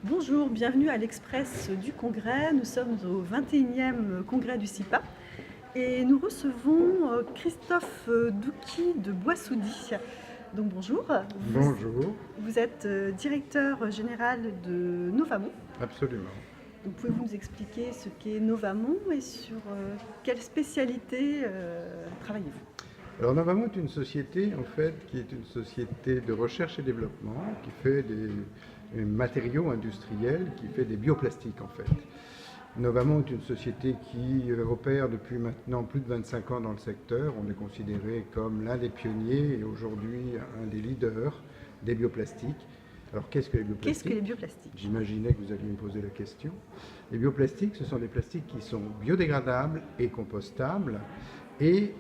Bonjour, bienvenue à l'Express du Congrès. Nous sommes au 21e Congrès du CIPA et nous recevons Christophe Douki de Boissoudy. Donc bonjour. Bonjour. Vous êtes directeur général de Novamont. Absolument. Donc pouvez-vous nous expliquer ce qu'est Novamont et sur quelle spécialité travaillez-vous? Alors Novamont est une société qui est une société de recherche et développement qui fait des matériaux industriels, qui fait des bioplastiques Novamont est une société qui opère depuis maintenant plus de 25 ans dans le secteur. On est considéré comme l'un des pionniers et aujourd'hui un des leaders des bioplastiques. Alors qu'est-ce que les bioplastiques? Qu'est-ce que les bioplastiques? J'imaginais que vous alliez me poser la question. Les bioplastiques, ce sont des plastiques qui sont biodégradables et compostables et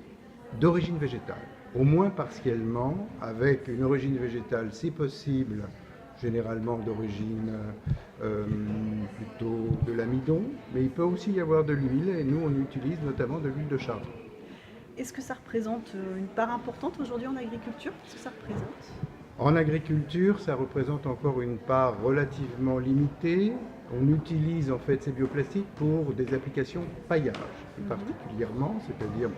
d'origine végétale, au moins partiellement, avec une origine végétale si possible, généralement d'origine plutôt de l'amidon, mais il peut aussi y avoir de l'huile et nous on utilise notamment de l'huile de chardon. Est-ce que ça représente une part importante aujourd'hui en agriculture? Qu'est-ce que ça représente? En agriculture, ça représente encore une part relativement limitée. On utilise ces bioplastiques pour des applications paillage, plus particulièrement, c'est-à-dire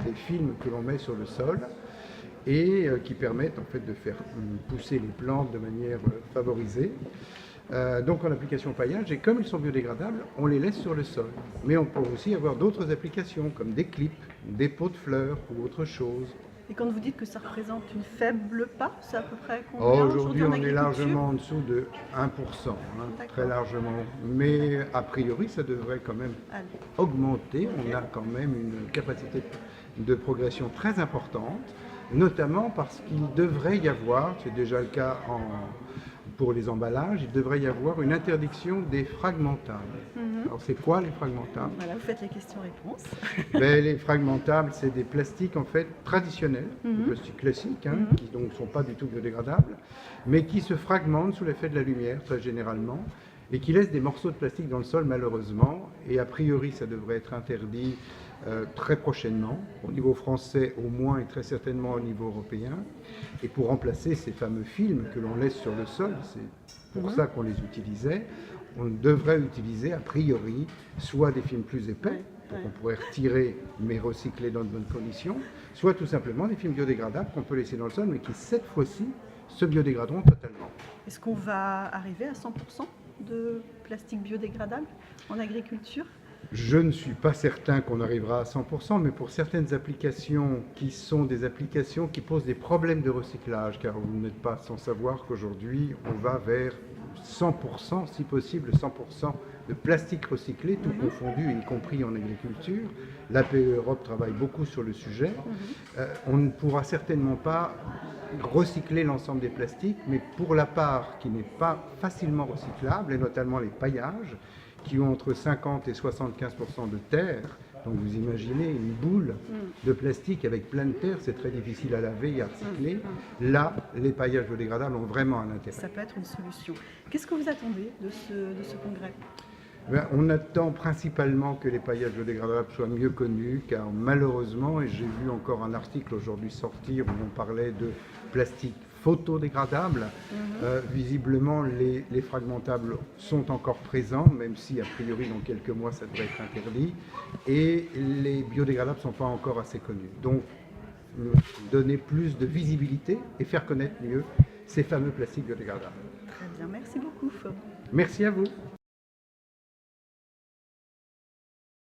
des films que l'on met sur le sol et qui permettent de faire pousser les plantes de manière favorisée. Donc en application paillage, et comme ils sont biodégradables, on les laisse sur le sol. Mais on peut aussi avoir d'autres applications comme des clips, des pots de fleurs ou autre chose. Et quand vous dites que ça représente une faible part, c'est à peu près combien aujourd'hui en on est agriculture? largement en dessous de 1%, très largement. Mais a priori, ça devrait quand même augmenter. On a quand même une capacité de progression très importante, notamment parce qu'il devrait y avoir, c'est déjà le cas pour les emballages, il devrait y avoir une interdiction des fragmentables. Alors c'est quoi les fragmentables? Voilà, vous faites les questions-réponses. Les fragmentables, c'est des plastiques traditionnels, des plastiques classiques, qui donc ne sont pas du tout biodégradables, mais qui se fragmentent sous l'effet de la lumière très généralement, et qui laissent des morceaux de plastique dans le sol malheureusement, et a priori ça devrait être interdit très prochainement, au niveau français au moins et très certainement au niveau européen, et pour remplacer ces fameux films que l'on laisse sur le sol, c'est pour ça qu'on les utilisait, on devrait utiliser a priori soit des films plus épais, qu'on pourrait retirer mais recycler dans de bonnes conditions, soit tout simplement des films biodégradables qu'on peut laisser dans le sol mais qui cette fois-ci se biodegraderont totalement. Est-ce qu'on va arriver à 100% de plastique biodégradable en agriculture? Je ne suis pas certain qu'on arrivera à 100%, mais pour certaines applications qui sont des applications qui posent des problèmes de recyclage, car vous n'êtes pas sans savoir qu'aujourd'hui on va vers 100%, si possible 100% de plastique recyclé, tout confondu, y compris en agriculture. L'APE Europe travaille beaucoup sur le sujet. On ne pourra certainement pas recycler l'ensemble des plastiques, mais pour la part qui n'est pas facilement recyclable, et notamment les paillages, qui ont entre 50 et 75% de terre. Donc vous imaginez une boule de plastique avec plein de terre, c'est très difficile à laver et à recycler. Là, les paillages biodégradables ont vraiment un intérêt. Ça peut être une solution. Qu'est-ce que vous attendez de ce congrès? On attend principalement que les paillages biodégradables soient mieux connus, car malheureusement, et j'ai vu encore un article aujourd'hui sortir où on parlait de plastique photodégradables. Visiblement, les fragmentables sont encore présents, même si a priori dans quelques mois ça devrait être interdit, et les biodégradables ne sont pas encore assez connus. Donc, donner plus de visibilité et faire connaître mieux ces fameux plastiques biodégradables. Très bien, merci beaucoup. Merci à vous.